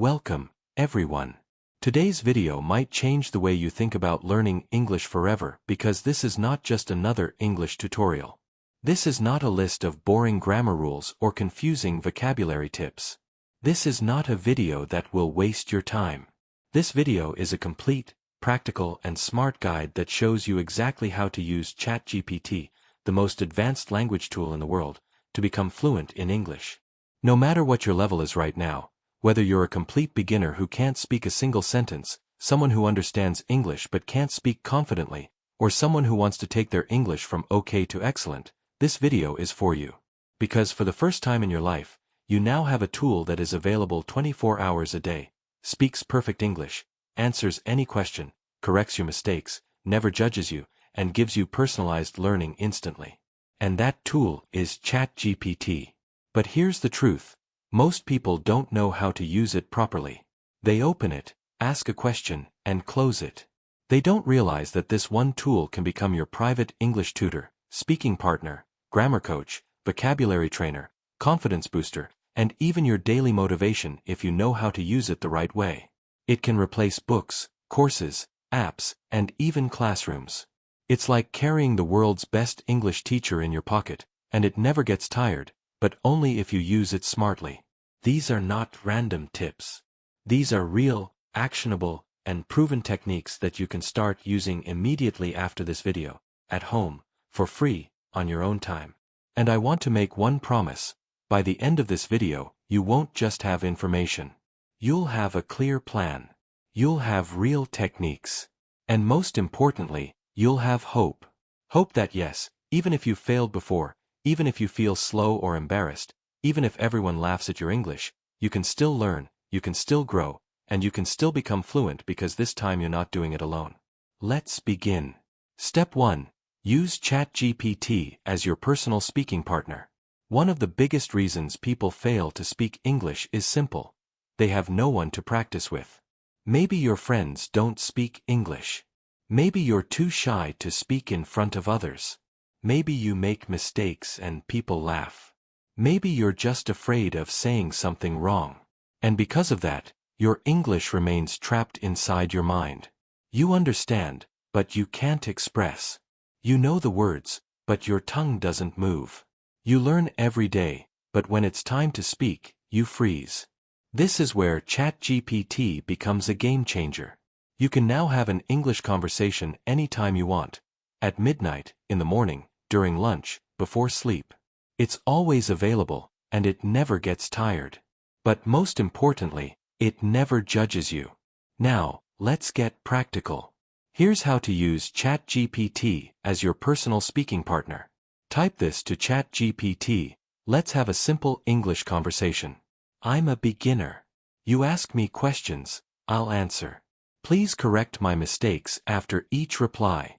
Welcome, everyone. Today's video might change the way you think about learning English forever because this is not just another English tutorial. This is not a list of boring grammar rules or confusing vocabulary tips. This is not a video that will waste your time. This video is a complete, practical and smart guide that shows you exactly how to use ChatGPT, the most advanced language tool in the world, to become fluent in English. No matter what your level is right now, whether you're a complete beginner who can't speak a single sentence, someone who understands English but can't speak confidently, or someone who wants to take their English from okay to excellent, this video is for you. Because for the first time in your life, you now have a tool that is available 24 hours a day, speaks perfect English, answers any question, corrects your mistakes, never judges you, and gives you personalized learning instantly. And that tool is ChatGPT. But here's the truth. Most people don't know how to use it properly. They open it, ask a question, and close it. They don't realize that this one tool can become your private English tutor, speaking partner, grammar coach, vocabulary trainer, confidence booster, and even your daily motivation if you know how to use it the right way. It can replace books, courses, apps, and even classrooms. It's like carrying the world's best English teacher in your pocket, and it never gets tired, but only if you use it smartly. These are not random tips. These are real, actionable, and proven techniques that you can start using immediately after this video, at home, for free, on your own time. And I want to make one promise. By the end of this video, you won't just have information. You'll have a clear plan. You'll have real techniques. And most importantly, you'll have hope. Hope that yes, even if you failed before, even if you feel slow or embarrassed, even if everyone laughs at your English, you can still learn, you can still grow, and you can still become fluent because this time you're not doing it alone. Let's begin. Step 1. Use ChatGPT as your personal speaking partner. One of the biggest reasons people fail to speak English is simple. They have no one to practice with. Maybe your friends don't speak English. Maybe you're too shy to speak in front of others. Maybe you make mistakes and people laugh. Maybe you're just afraid of saying something wrong. And because of that, your English remains trapped inside your mind. You understand, but you can't express. You know the words, but your tongue doesn't move. You learn every day, but when it's time to speak, you freeze. This is where ChatGPT becomes a game changer. You can now have an English conversation anytime you want. At midnight, in the morning, during lunch, before sleep. It's always available, and it never gets tired. But most importantly, it never judges you. Now, let's get practical. Here's how to use ChatGPT as your personal speaking partner. Type this to ChatGPT. Let's have a simple English conversation. I'm a beginner. You ask me questions, I'll answer. Please correct my mistakes after each reply.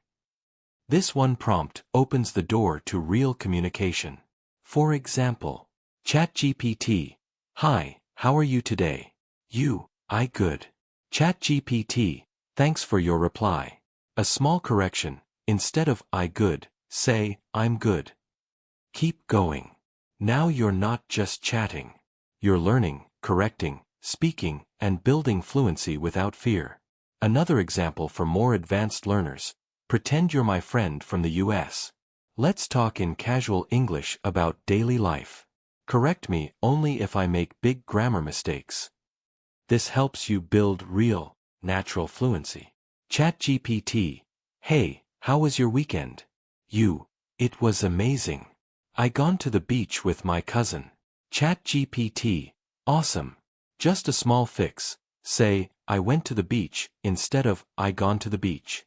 This one prompt opens the door to real communication. For example, ChatGPT. Hi, how are you today? You, I good. ChatGPT. Thanks for your reply. A small correction. Instead of I good, say I'm good. Keep going. Now you're not just chatting. You're learning, correcting, speaking, and building fluency without fear. Another example for more advanced learners. Pretend you're my friend from the US. Let's talk in casual English about daily life. Correct me only if I make big grammar mistakes. This helps you build real, natural fluency. ChatGPT. Hey, how was your weekend? You. It was amazing. I gone to the beach with my cousin. ChatGPT. Awesome. Just a small fix. Say, I went to the beach, instead of I gone to the beach.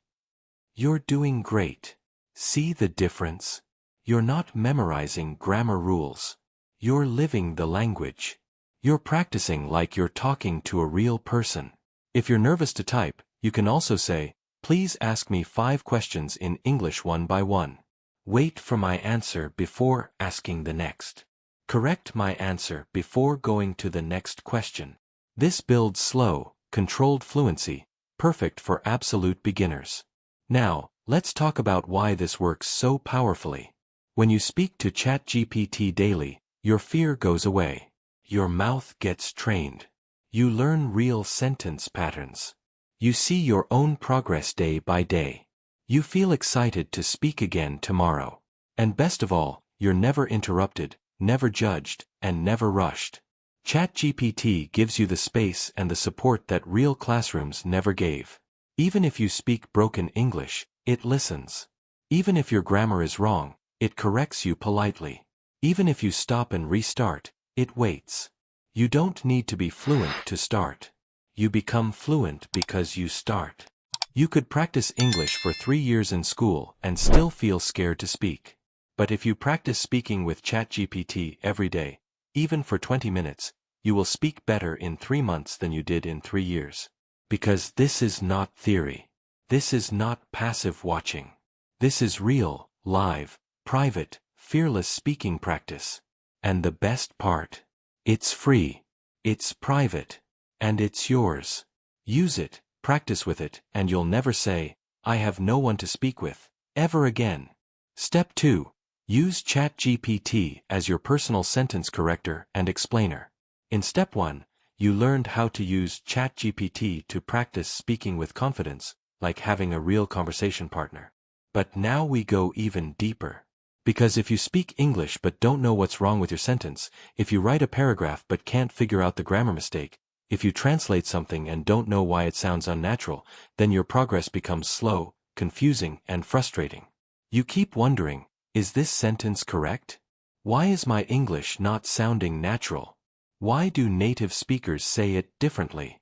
You're doing great. See the difference? You're not memorizing grammar rules. You're living the language. You're practicing like you're talking to a real person. If you're nervous to type, you can also say, please ask me 5 questions in English one by one. Wait for my answer before asking the next. Correct my answer before going to the next question. This builds slow, controlled fluency, perfect for absolute beginners. Now, let's talk about why this works so powerfully. When you speak to ChatGPT daily, your fear goes away. Your mouth gets trained. You learn real sentence patterns. You see your own progress day by day. You feel excited to speak again tomorrow. And best of all, you're never interrupted, never judged, and never rushed. ChatGPT gives you the space and the support that real classrooms never gave. Even if you speak broken English, it listens. Even if your grammar is wrong, it corrects you politely. Even if you stop and restart, it waits. You don't need to be fluent to start. You become fluent because you start. You could practice English for 3 years in school and still feel scared to speak. But if you practice speaking with ChatGPT every day, even for 20 minutes, you will speak better in 3 months than you did in 3 years. Because this is not theory. This is not passive watching. This is real, live, private, fearless speaking practice. And the best part, it's free, it's private, and it's yours. Use it, practice with it, and you'll never say, "I have no one to speak with," ever again. Step 2. Use ChatGPT as your personal sentence corrector and explainer. In Step 1, you learned how to use ChatGPT to practice speaking with confidence, like having a real conversation partner. But now we go even deeper. Because if you speak English but don't know what's wrong with your sentence, if you write a paragraph but can't figure out the grammar mistake, if you translate something and don't know why it sounds unnatural, then your progress becomes slow, confusing, and frustrating. You keep wondering, is this sentence correct? Why is my English not sounding natural? Why do native speakers say it differently?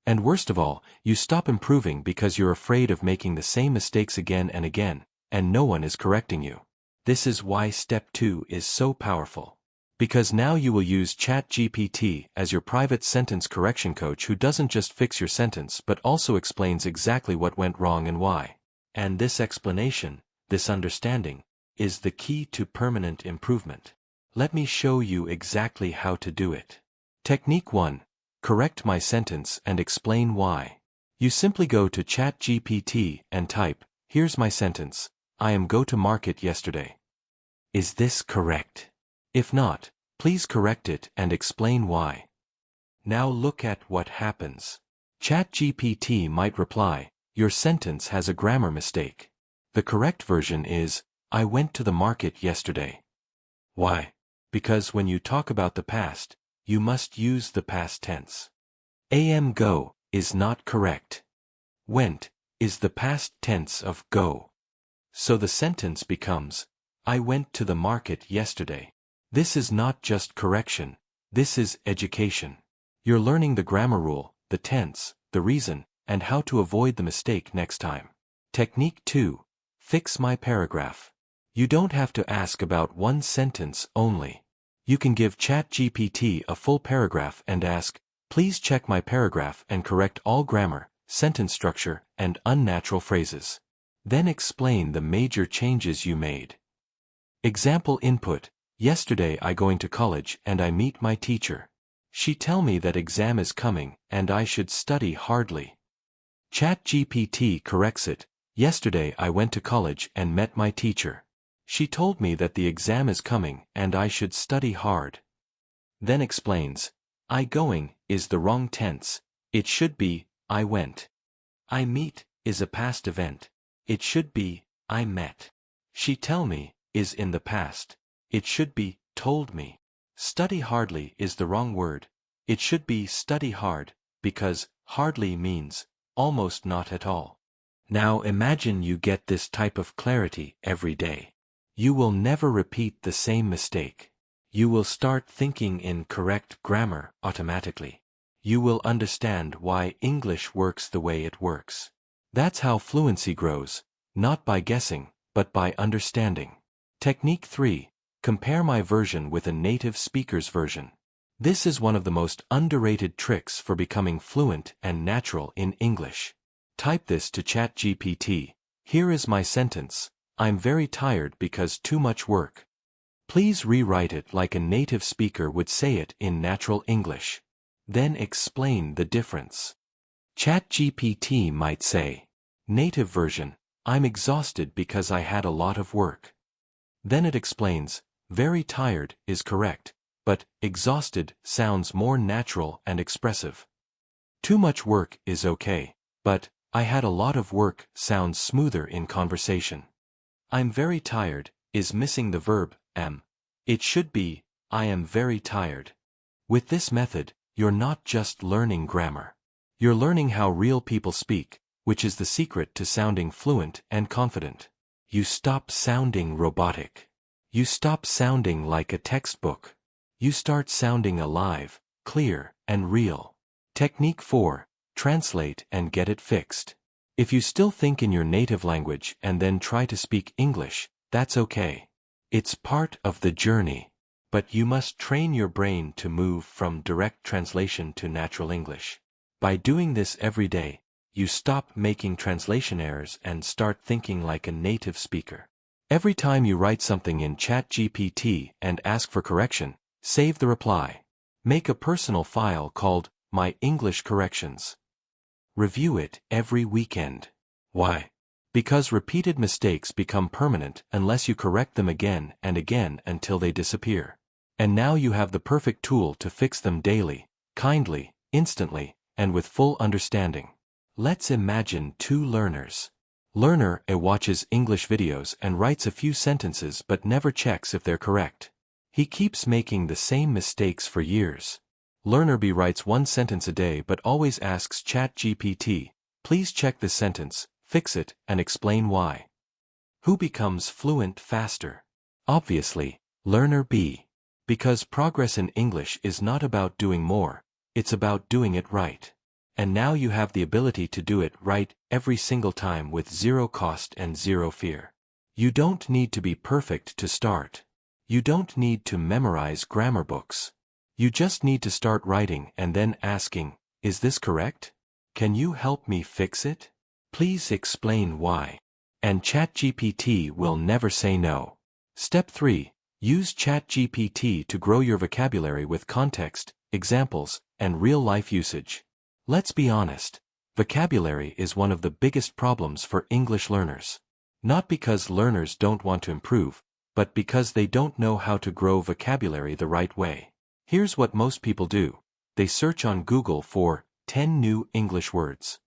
And worst of all, you stop improving because you're afraid of making the same mistakes again and again, and no one is correcting you. This is why Step 2 is so powerful. Because now you will use ChatGPT as your private sentence correction coach who doesn't just fix your sentence but also explains exactly what went wrong and why. And this explanation, this understanding, is the key to permanent improvement. Let me show you exactly how to do it. Technique 1. Correct my sentence and explain why. You simply go to ChatGPT and type, "Here's my sentence. I am go to market yesterday." Is this correct? If not, please correct it and explain why. Now look at what happens. ChatGPT might reply, "Your sentence has a grammar mistake." The correct version is, "I went to the market yesterday." Why? Because when you talk about the past, you must use the past tense. Am go is not correct. Went is the past tense of go. So the sentence becomes, "I went to the market yesterday." This is not just correction, this is education. You're learning the grammar rule, the tense, the reason, and how to avoid the mistake next time. Technique 2. Fix my paragraph. You don't have to ask about one sentence only. You can give ChatGPT a full paragraph and ask, "Please check my paragraph and correct all grammar, sentence structure, and unnatural phrases." Then explain the major changes you made. Example input: "Yesterday I going to college and I meet my teacher. She tell me that exam is coming and I should study hardly." ChatGPT corrects it: "Yesterday I went to college and met my teacher. She told me that the exam is coming and I should study hard." Then explains, "I going is the wrong tense. It should be, I went. I meet is a past event. It should be, I met. She tell me is in the past. It should be, told me. Study hardly is the wrong word. It should be study hard, because hardly means almost not at all." Now imagine you get this type of clarity every day. You will never repeat the same mistake. You will start thinking in correct grammar automatically. You will understand why English works the way it works. That's how fluency grows, not by guessing, but by understanding. Technique 3. Compare my version with a native speaker's version. This is one of the most underrated tricks for becoming fluent and natural in English. Type this to ChatGPT: "Here is my sentence. I'm very tired because too much work." Please rewrite it like a native speaker would say it in natural English. Then explain the difference. ChatGPT might say, native version, "I'm exhausted because I had a lot of work." Then it explains, "Very tired" is correct. but exhausted sounds more natural and expressive. Too much work is okay, but I had a lot of work sounds smoother in conversation. I'm very tired is missing the verb am. It should be, I am very tired. With this method, you're not just learning grammar. You're learning how real people speak, which is the secret to sounding fluent and confident. You stop sounding robotic. You stop sounding like a textbook. You start sounding alive, clear, and real. Technique 4. Translate and get it fixed. If you still think in your native language and then try to speak English, that's okay. It's part of the journey. But you must train your brain to move from direct translation to natural English. By doing this every day, you stop making translation errors and start thinking like a native speaker. Every time you write something in ChatGPT and ask for correction, save the reply. Make a personal file called My English Corrections. Review it every weekend. Why? Because repeated mistakes become permanent unless you correct them again and again until they disappear. And now you have the perfect tool to fix them daily, kindly, instantly, and with full understanding. Let's imagine two learners. Learner A watches English videos and writes a few sentences but never checks if they're correct. He keeps making the same mistakes for years. Learner B writes one sentence a day but always asks ChatGPT, please check this sentence, fix it, and explain why. Who becomes fluent faster? Obviously, Learner B. Because progress in English is not about doing more, it's about doing it right. And now you have the ability to do it right every single time with zero cost and zero fear. You don't need to be perfect to start. You don't need to memorize grammar books. You just need to start writing and then asking, is this correct? Can you help me fix it? Please explain why. And ChatGPT will never say no. Step 3. Use ChatGPT to grow your vocabulary with context, examples, and real-life usage. Let's be honest, vocabulary is one of the biggest problems for English learners. Not because learners don't want to improve, but because they don't know how to grow vocabulary the right way. Here's what most people do. They search on Google for 10 new English words.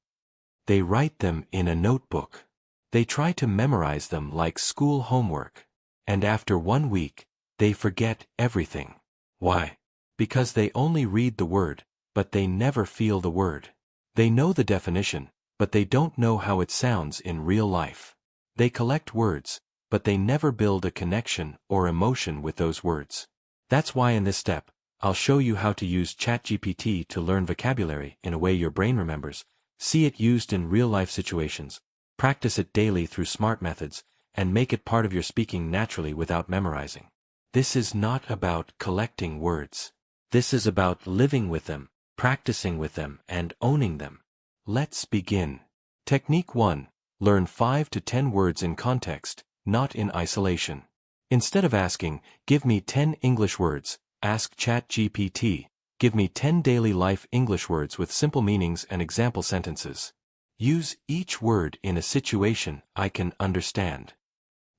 They write them in a notebook. They try to memorize them like school homework. And after 1 week, they forget everything. Why? Because they only read the word, but they never feel the word. They know the definition, but they don't know how it sounds in real life. They collect words, but they never build a connection or emotion with those words. That's why in this step, I'll show you how to use ChatGPT to learn vocabulary in a way your brain remembers, see it used in real-life situations, practice it daily through smart methods, and make it part of your speaking naturally without memorizing. This is not about collecting words. This is about living with them, practicing with them, and owning them. Let's begin. Technique 1. Learn 5 to 10 words in context, not in isolation. Instead of asking, give me 10 English words, ask ChatGPT, give me 10 daily life English words with simple meanings and example sentences. Use each word in a situation I can understand.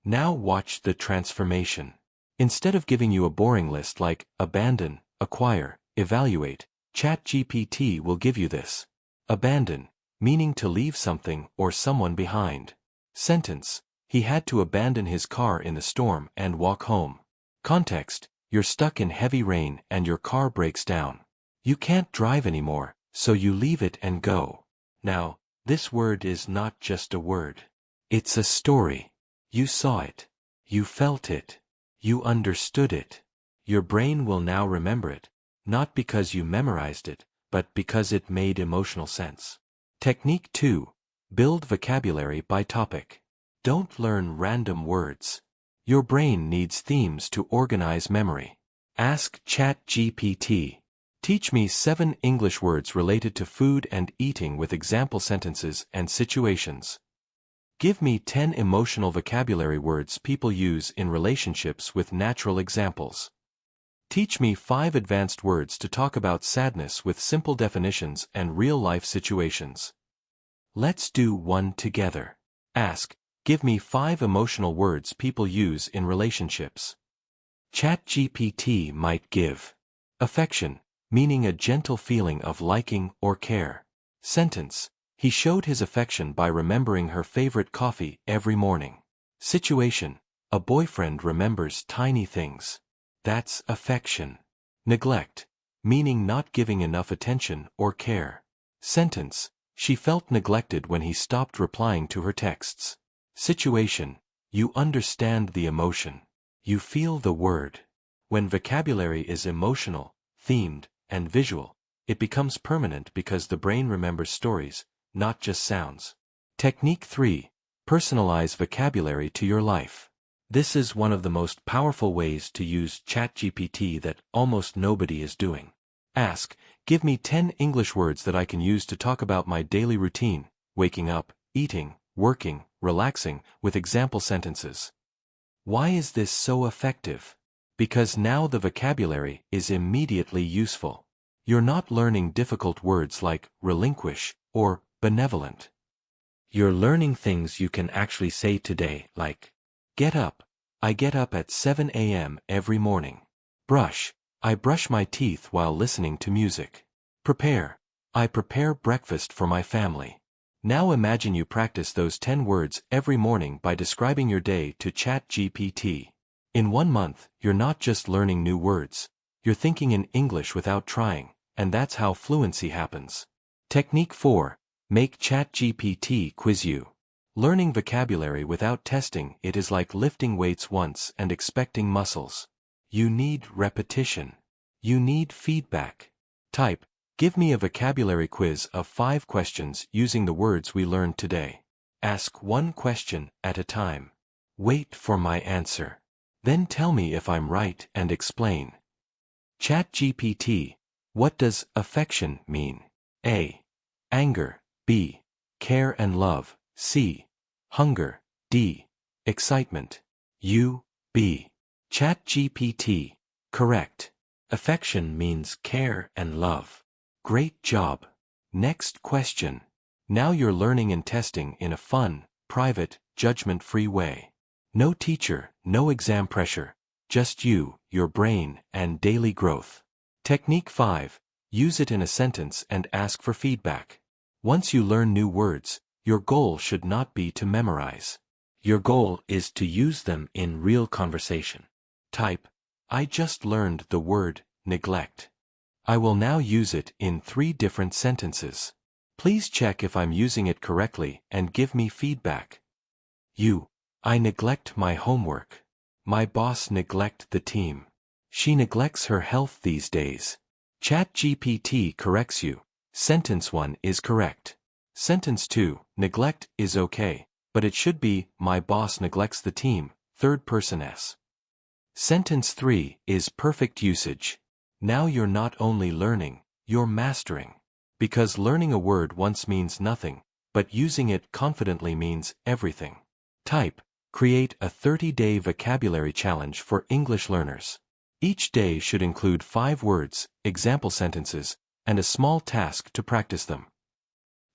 Now watch the transformation. Instead of giving you a boring list like abandon, acquire, evaluate, ChatGPT will give you this. Abandon, meaning to leave something or someone behind. Sentence, he had to abandon his car in the storm and walk home. Context, you're stuck in heavy rain and your car breaks down. You can't drive anymore, so you leave it and go. Now, this word is not just a word. It's a story. You saw it. You felt it. You understood it. Your brain will now remember it, not because you memorized it, but because it made emotional sense. Technique 2. Build vocabulary by topic. Don't learn random words. Your brain needs themes to organize memory. Ask ChatGPT. Teach me 7 English words related to food and eating with example sentences and situations. Give me 10 emotional vocabulary words people use in relationships with natural examples. Teach me 5 advanced words to talk about sadness with simple definitions and real-life situations. Let's do one together. Ask, give me 5 emotional words people use in relationships. ChatGPT might give. Affection, meaning a gentle feeling of liking or care. Sentence: he showed his affection by remembering her favorite coffee every morning. Situation: a boyfriend remembers tiny things. That's affection. Neglect, meaning not giving enough attention or care. Sentence: she felt neglected when he stopped replying to her texts. Situation: you understand the emotion. You feel the word. When vocabulary is emotional, themed, and visual, it becomes permanent because the brain remembers stories, not just sounds. Technique 3. Personalize vocabulary to your life. This is one of the most powerful ways to use ChatGPT that almost nobody is doing. Ask, give me 10 English words that I can use to talk about my daily routine, waking up, eating, working, relaxing, with example sentences. Why is this so effective? Because now the vocabulary is immediately useful. You're not learning difficult words like relinquish or benevolent. You're learning things you can actually say today, like get up. I get up at 7 a.m. every morning. Brush. I brush my teeth while listening to music. Prepare. I prepare breakfast for my family. Now imagine you practice those 10 words every morning by describing your day to ChatGPT. In 1 month, you're not just learning new words. You're thinking in English without trying, and that's how fluency happens. Technique 4. Make ChatGPT quiz you. Learning vocabulary without testing it is like lifting weights once and expecting muscles. You need repetition. You need feedback. Type, give me a vocabulary quiz of 5 questions using the words we learned today. Ask one question at a time. Wait for my answer. Then tell me if I'm right and explain. ChatGPT, what does affection mean? A. Anger. B. Care and love. C. Hunger. D. Excitement. U. B. ChatGPT, correct. Affection means care and love. Great job. Next question. Now you're learning and testing in a fun, private, judgment-free way. No teacher, no exam pressure, just you, your brain, and daily growth. Technique 5. Use it in a sentence and ask for feedback. Once you learn new words, your goal should not be to memorize. Your goal is to use them in real conversation. Type, I just learned the word neglect. I will now use it in 3 different sentences. Please check if I'm using it correctly and give me feedback. I neglect my homework. My boss neglect the team. She neglects her health these days. ChatGPT corrects you. Sentence 1 is correct. Sentence 2, neglect is okay, but it should be, my boss neglects the team, third person S. Sentence 3 is perfect usage. Now you're not only learning, you're mastering. Because learning a word once means nothing, but using it confidently means everything. Type, create a 30-day vocabulary challenge for English learners. Each day should include 5 words, example sentences, and a small task to practice them.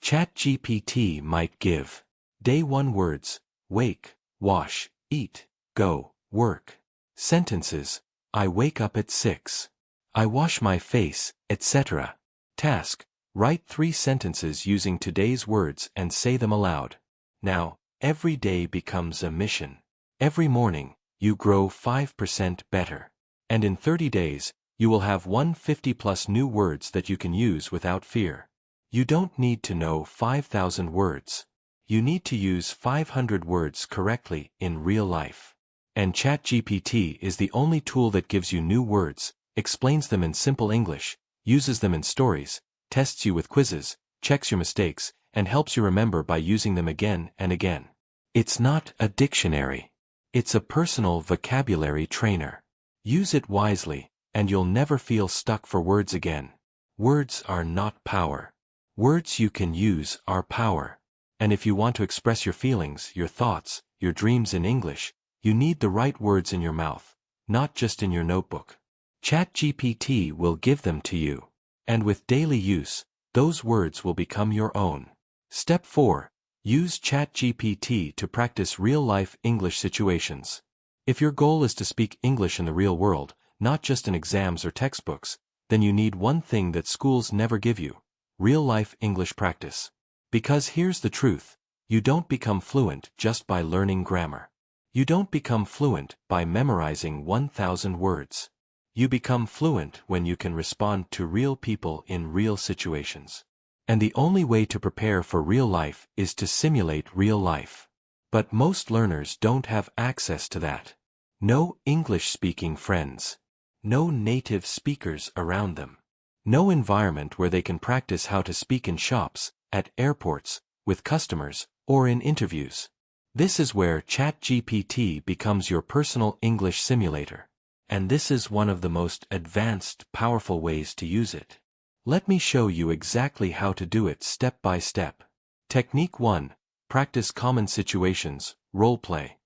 ChatGPT might give. Day 1 words, wake, wash, eat, go, work. Sentences, I wake up at 6. I wash my face, etc. Task, write 3 sentences using today's words and say them aloud. Now, every day becomes a mission. Every morning, you grow 5% better. And in 30 days, you will have 150+ new words that you can use without fear. You don't need to know 5,000 words. You need to use 500 words correctly in real life. And ChatGPT is the only tool that gives you new words, explains them in simple English, uses them in stories, tests you with quizzes, checks your mistakes, and helps you remember by using them again and again. It's not a dictionary. It's a personal vocabulary trainer. Use it wisely, and you'll never feel stuck for words again. Words are not power. Words you can use are power. And if you want to express your feelings, your thoughts, your dreams in English, you need the right words in your mouth, not just in your notebook. ChatGPT will give them to you. And with daily use, those words will become your own. Step 4. Use ChatGPT to practice real-life English situations. If your goal is to speak English in the real world, not just in exams or textbooks, then you need one thing that schools never give you: real-life English practice. Because here's the truth: you don't become fluent just by learning grammar. You don't become fluent by memorizing 1,000 words. You become fluent when you can respond to real people in real situations. And the only way to prepare for real life is to simulate real life. But most learners don't have access to that. No English-speaking friends. No native speakers around them. No environment where they can practice how to speak in shops, at airports, with customers, or in interviews. This is where ChatGPT becomes your personal English simulator. And this is one of the most advanced, powerful ways to use it. Let me show you exactly how to do it step by step. Technique 1. Practice common situations, role play.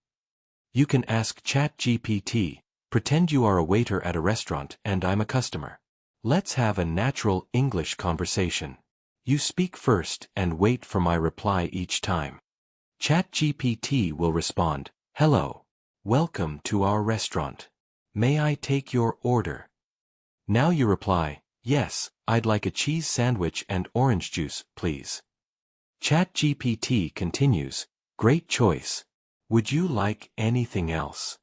You can ask ChatGPT, pretend you are a waiter at a restaurant and I'm a customer. Let's have a natural English conversation. You speak first and wait for my reply each time. ChatGPT will respond, "Hello. Welcome to our restaurant. May I take your order?" Now you reply, "Yes, I'd like a cheese sandwich and orange juice, please." ChatGPT continues, "Great choice. Would you like anything else?"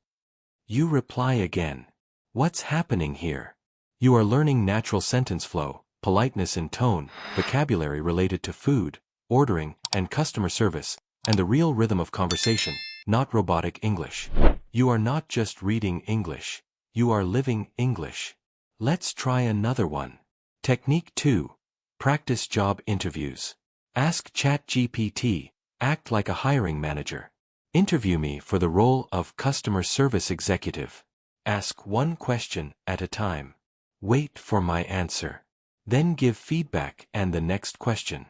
You reply again, "What's happening here?" You are learning natural sentence flow, politeness in tone, vocabulary related to food, ordering, and customer service, and the real rhythm of conversation, not robotic English. You are not just reading English. You are living English. Let's try another one. Technique 2. Practice job interviews. Ask ChatGPT, act like a hiring manager. Interview me for the role of customer service executive. Ask one question at a time. Wait for my answer. Then give feedback and the next question.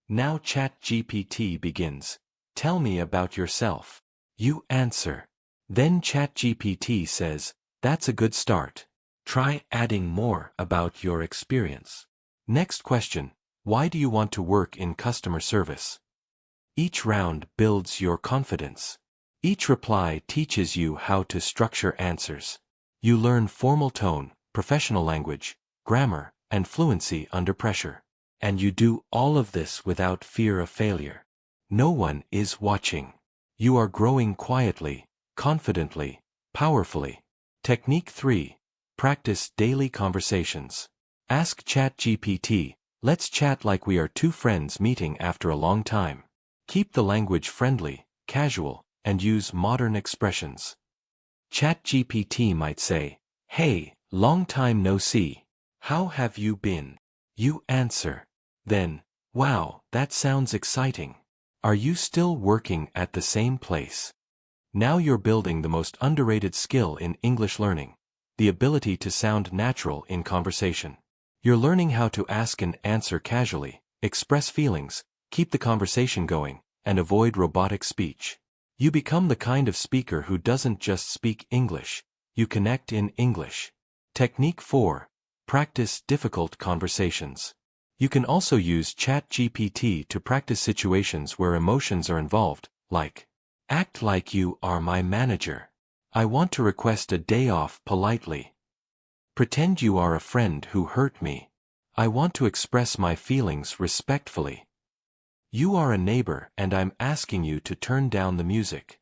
Now ChatGPT begins. Tell me about yourself. You answer. Then ChatGPT says, "That's a good start. Try adding more about your experience." Next question. Why do you want to work in customer service? Each round builds your confidence. Each reply teaches you how to structure answers. You learn formal tone, professional language, grammar, and fluency under pressure. And you do all of this without fear of failure. No one is watching. You are growing quietly, confidently, powerfully. Technique 3. Practice daily conversations. Ask ChatGPT, let's chat like we are two friends meeting after a long time. Keep the language friendly, casual, and use modern expressions. ChatGPT might say, "Hey, long time no see. How have you been?" You answer. Then, "Wow, that sounds exciting. Are you still working at the same place?" Now you're building the most underrated skill in English learning, the ability to sound natural in conversation. You're learning how to ask and answer casually, express feelings, keep the conversation going, and avoid robotic speech. You become the kind of speaker who doesn't just speak English, you connect in English. Technique 4. Practice difficult conversations. You can also use ChatGPT to practice situations where emotions are involved, like, "Act like you are my manager. I want to request a day off politely." "Pretend you are a friend who hurt me. I want to express my feelings respectfully." "You are a neighbor and I'm asking you to turn down the music."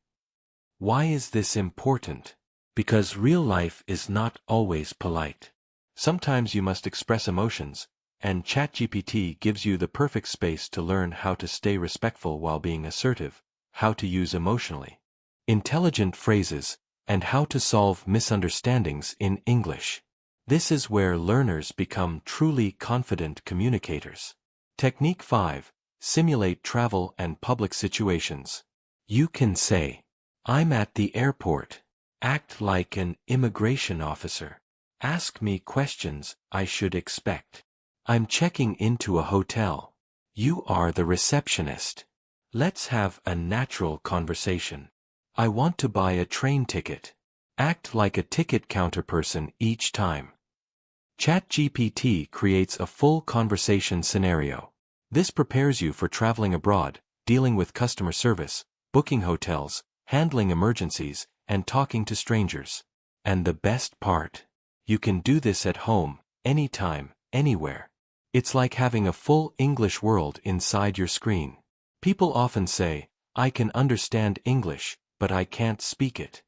Why is this important? Because real life is not always polite. Sometimes you must express emotions, and ChatGPT gives you the perfect space to learn how to stay respectful while being assertive, how to use emotionally intelligent phrases, and how to solve misunderstandings in English. This is where learners become truly confident communicators. Technique 5. Simulate travel and public situations. You can say, "I'm at the airport." Act like an immigration officer. Ask me questions I should expect. "I'm checking into a hotel." You are the receptionist. Let's have a natural conversation. "I want to buy a train ticket." Act like a ticket counter person each time. ChatGPT creates a full conversation scenario. This prepares you for traveling abroad, dealing with customer service, booking hotels, handling emergencies, and talking to strangers. And the best part? You can do this at home, anytime, anywhere. It's like having a full English world inside your screen. People often say, I can understand English, but I can't speak it.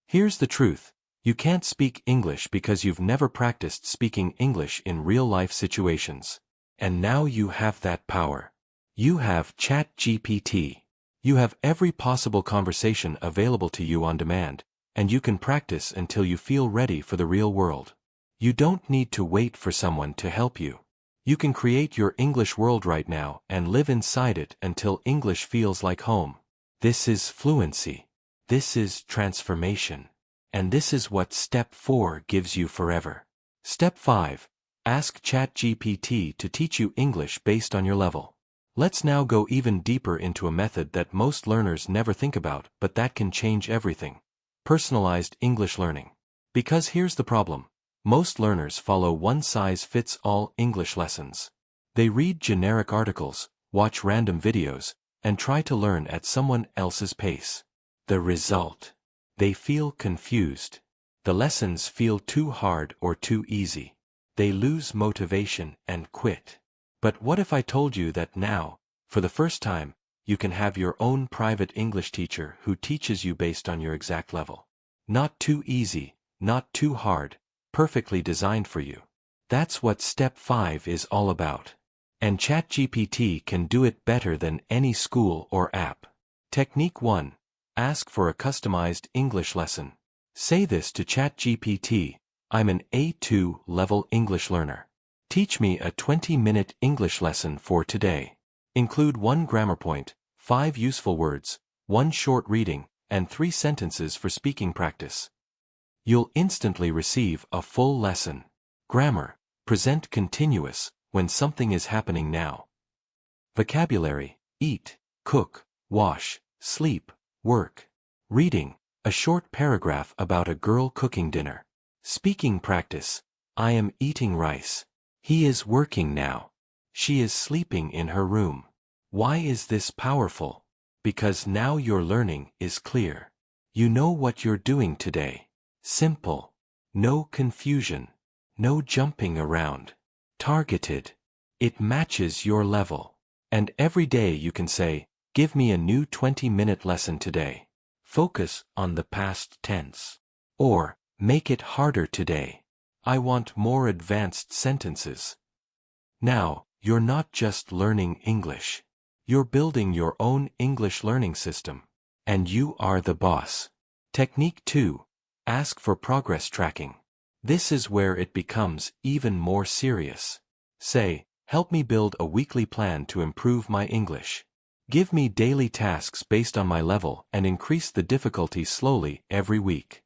Here's the truth. You can't speak English because you've never practiced speaking English in real-life situations. And now you have that power. You have ChatGPT. You have every possible conversation available to you on demand, and you can practice until you feel ready for the real world. You don't need to wait for someone to help you. You can create your English world right now and live inside it until English feels like home. This is fluency. This is transformation. And this is what Step 4 gives you forever. Step 5. Ask ChatGPT to teach you English based on your level. Let's now go even deeper into a method that most learners never think about, but that can change everything. Personalized English learning. Because here's the problem. Most learners follow one-size-fits-all English lessons. They read generic articles, watch random videos, and try to learn at someone else's pace. The result? They feel confused. The lessons feel too hard or too easy. They lose motivation and quit. But what if I told you that now, for the first time, you can have your own private English teacher who teaches you based on your exact level? Not too easy, not too hard, perfectly designed for you. That's what Step 5 is all about. And ChatGPT can do it better than any school or app. Technique 1. Ask for a customized English lesson. Say this to ChatGPT, I'm an A2 level English learner. Teach me a 20-minute English lesson for today. Include 1 grammar point, 5 useful words, 1 short reading, and 3 sentences for speaking practice. You'll instantly receive a full lesson. Grammar. Present continuous, when something is happening now. Vocabulary. Eat, cook, wash, sleep, work. Reading. A short paragraph about a girl cooking dinner. Speaking practice. I am eating rice. He is working now. She is sleeping in her room. Why is this powerful? Because now your learning is clear. You know what you're doing today. Simple. No confusion. No jumping around. Targeted. It matches your level. And every day you can say, give me a new 20-minute lesson today. Focus on the past tense. Or, make it harder today. I want more advanced sentences. Now, you're not just learning English. You're building your own English learning system. And you are the boss. Technique 2. Ask for progress tracking. This is where it becomes even more serious. Say, help me build a weekly plan to improve my English. Give me daily tasks based on my level and increase the difficulty slowly every week.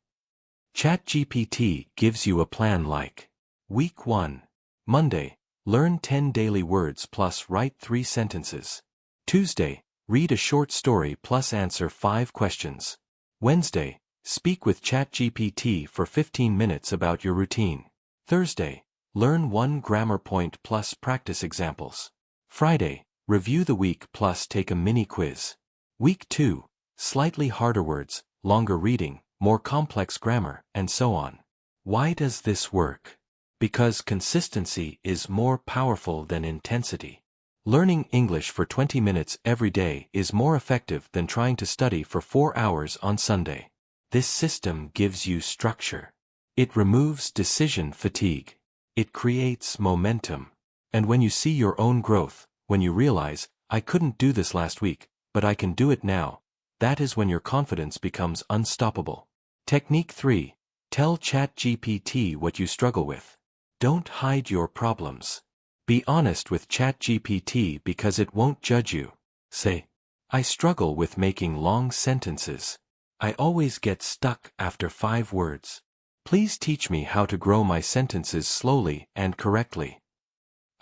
ChatGPT gives you a plan like: Week 1. Monday, learn 10 daily words plus write 3 sentences. Tuesday, read a short story plus answer 5 questions. Wednesday, speak with ChatGPT for 15 minutes about your routine. Thursday, learn 1 grammar point plus practice examples. Friday, review the week plus take a mini quiz. Week 2, slightly harder words, longer reading, more complex grammar, and so on. Why does this work? Because consistency is more powerful than intensity. Learning English for 20 minutes every day is more effective than trying to study for 4 hours on Sunday. This system gives you structure. It removes decision fatigue. It creates momentum. And when you see your own growth, when you realize, I couldn't do this last week, but I can do it now, that is when your confidence becomes unstoppable. Technique 3. Tell ChatGPT what you struggle with. Don't hide your problems. Be honest with ChatGPT because it won't judge you. Say, I struggle with making long sentences. I always get stuck after 5 words. Please teach me how to grow my sentences slowly and correctly.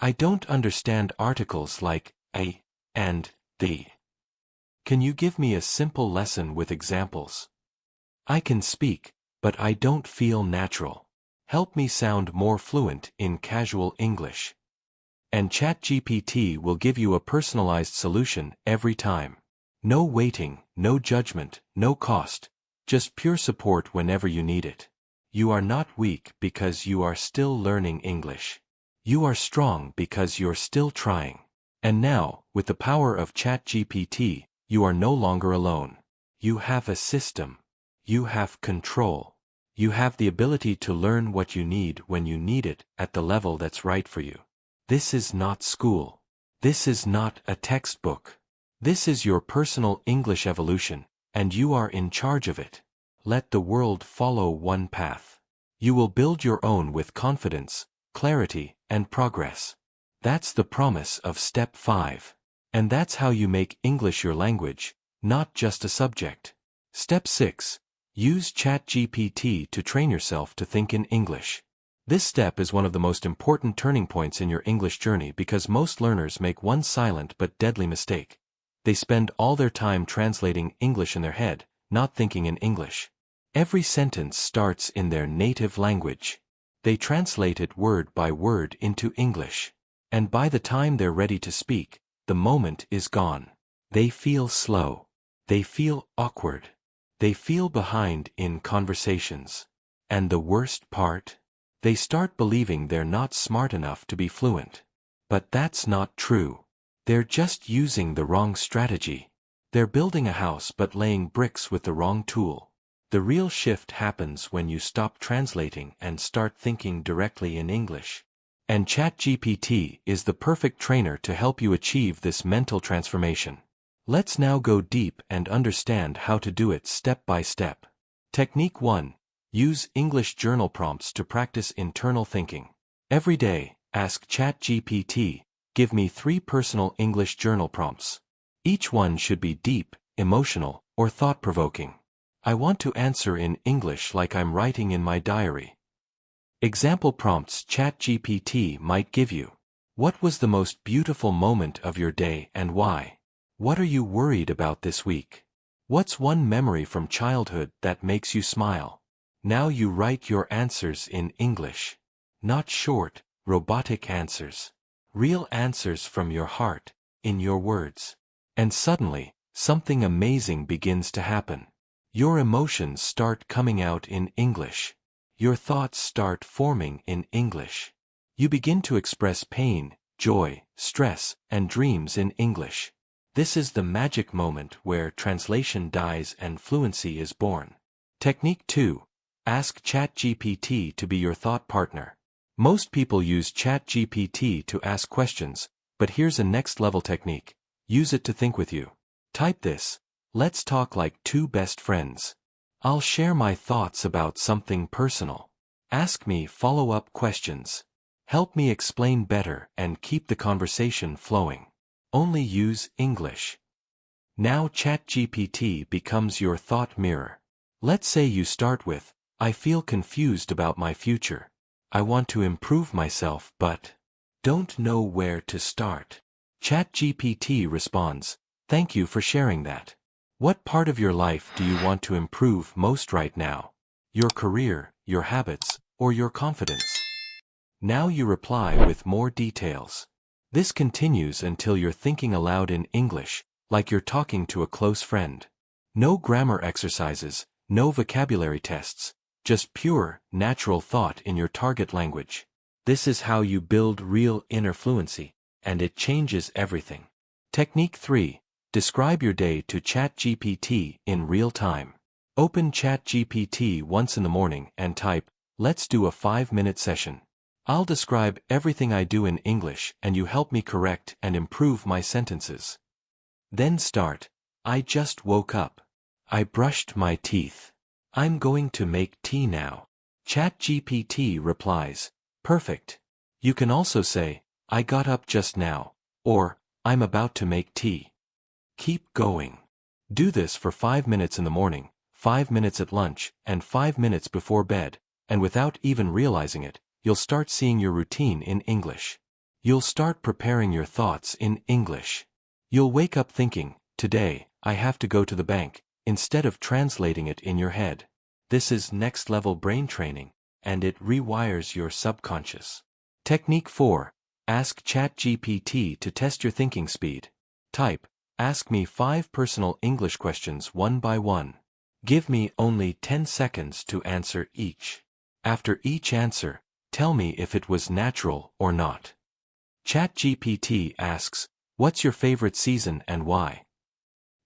I don't understand articles like a and the. Can you give me a simple lesson with examples? I can speak, but I don't feel natural. Help me sound more fluent in casual English. And ChatGPT will give you a personalized solution every time. No waiting, no judgment, no cost. just pure support whenever you need it. You are not weak because you are still learning English. You are strong because you're still trying. And now, with the power of ChatGPT, you are no longer alone. You have a system. You have control. You have the ability to learn what you need when you need it at the level that's right for you. This is not school. This is not a textbook. This is your personal English evolution, and you are in charge of it. Let the world follow one path. You will build your own with confidence, clarity, and progress. That's the promise of Step 5. And that's how you make English your language, not just a subject. Step 6. Use ChatGPT to train yourself to think in English. This step is one of the most important turning points in your English journey because most learners make one silent but deadly mistake. They spend all their time translating English in their head, not thinking in English. Every sentence starts in their native language. They translate it word by word into English. And by the time they're ready to speak, the moment is gone. They feel slow. They feel awkward. They feel behind in conversations. And the worst part? They start believing they're not smart enough to be fluent. But that's not true. They're just using the wrong strategy. They're building a house but laying bricks with the wrong tool. The real shift happens when you stop translating and start thinking directly in English. And ChatGPT is the perfect trainer to help you achieve this mental transformation. Let's now go deep and understand how to do it step by step. Technique 1. Use English journal prompts to practice internal thinking. Every day, ask ChatGPT, give me 3 personal English journal prompts. Each one should be deep, emotional, or thought-provoking. I want to answer in English like I'm writing in my diary. Example prompts ChatGPT might give you. What was the most beautiful moment of your day and why? What are you worried about this week? What's one memory from childhood that makes you smile? Now you write your answers in English. Not short, robotic answers. Real answers from your heart, in your words. And suddenly, something amazing begins to happen. Your emotions start coming out in English. Your thoughts start forming in English. You begin to express pain, joy, stress, and dreams in English. This is the magic moment where translation dies and fluency is born. Technique 2. Ask ChatGPT to be your thought partner. Most people use ChatGPT to ask questions, but here's a next-level technique. Use it to think with you. Type this. Let's talk like 2 best friends. I'll share my thoughts about something personal. Ask me follow-up questions. Help me explain better and keep the conversation flowing. Only use English. Now ChatGPT becomes your thought mirror. Let's say you start with, I feel confused about my future. I want to improve myself but don't know where to start. ChatGPT responds, thank you for sharing that. What part of your life do you want to improve most right now? Your career, your habits, or your confidence? Now you reply with more details. This continues until you're thinking aloud in English, like you're talking to a close friend. No grammar exercises, no vocabulary tests, just pure, natural thought in your target language. This is how you build real inner fluency, and it changes everything. Technique 3. Describe your day to ChatGPT in real time. Open ChatGPT once in the morning and type, let's do a 5-minute session. I'll describe everything I do in English and you help me correct and improve my sentences. Then start, I just woke up. I brushed my teeth. I'm going to make tea now. ChatGPT replies, perfect. You can also say, I got up just now, or, I'm about to make tea. Keep going. Do this for 5 minutes in the morning, 5 minutes at lunch, and 5 minutes before bed, and without even realizing it, you'll start seeing your routine in English. You'll start preparing your thoughts in English. You'll wake up thinking, today, I have to go to the bank, instead of translating it in your head. This is next-level brain training, and it rewires your subconscious. Technique 4. Ask ChatGPT to test your thinking speed. Type, ask me 5 personal English questions one by one. Give me only 10 seconds to answer each. After each answer, tell me if it was natural or not. ChatGPT asks, "What's your favorite season and why?"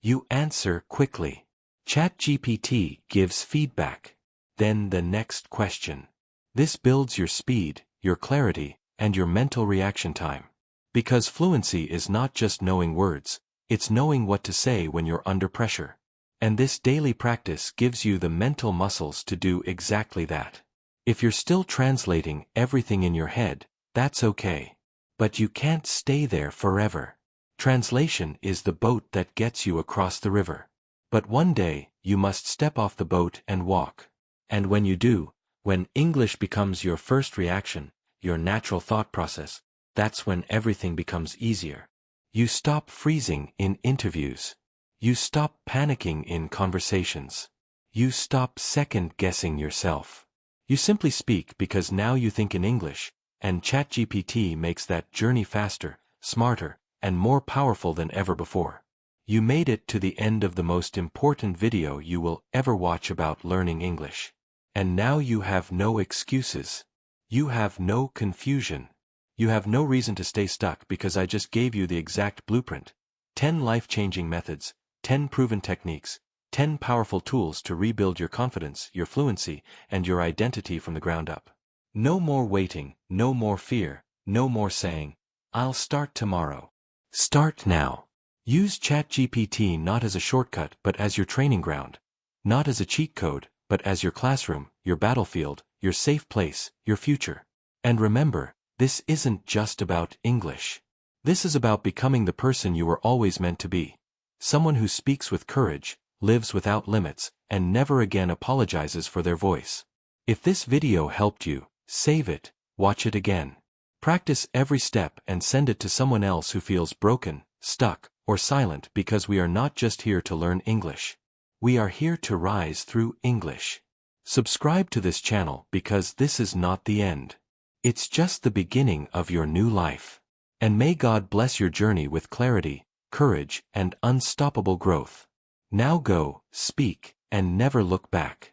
You answer quickly. ChatGPT gives feedback. Then the next question. This builds your speed, your clarity, and your mental reaction time. Because fluency is not just knowing words, it's knowing what to say when you're under pressure. And this daily practice gives you the mental muscles to do exactly that. If you're still translating everything in your head, that's okay. But you can't stay there forever. Translation is the boat that gets you across the river. But one day, you must step off the boat and walk. And when you do, when English becomes your first reaction, your natural thought process, that's when everything becomes easier. You stop freezing in interviews. You stop panicking in conversations. You stop second-guessing yourself. You simply speak because now you think in English, and ChatGPT makes that journey faster, smarter, and more powerful than ever before. You made it to the end of the most important video you will ever watch about learning English. And now you have no excuses. You have no confusion. You have no reason to stay stuck because I just gave you the exact blueprint. 10 life-changing methods, 10 proven techniques, 10 powerful tools to rebuild your confidence, your fluency, and your identity from the ground up. No more waiting, no more fear, no more saying, "I'll start tomorrow." Start now. Use ChatGPT not as a shortcut but as your training ground. Not as a cheat code, but as your classroom, your battlefield, your safe place, your future. And remember, this isn't just about English. This is about becoming the person you were always meant to be. Someone who speaks with courage, lives without limits, and never again apologizes for their voice. If this video helped you, save it, watch it again. Practice every step and send it to someone else who feels broken, stuck, or silent because we are not just here to learn English. We are here to rise through English. Subscribe to this channel because this is not the end. It's just the beginning of your new life. And may God bless your journey with clarity, courage, and unstoppable growth. Now go, speak, and never look back.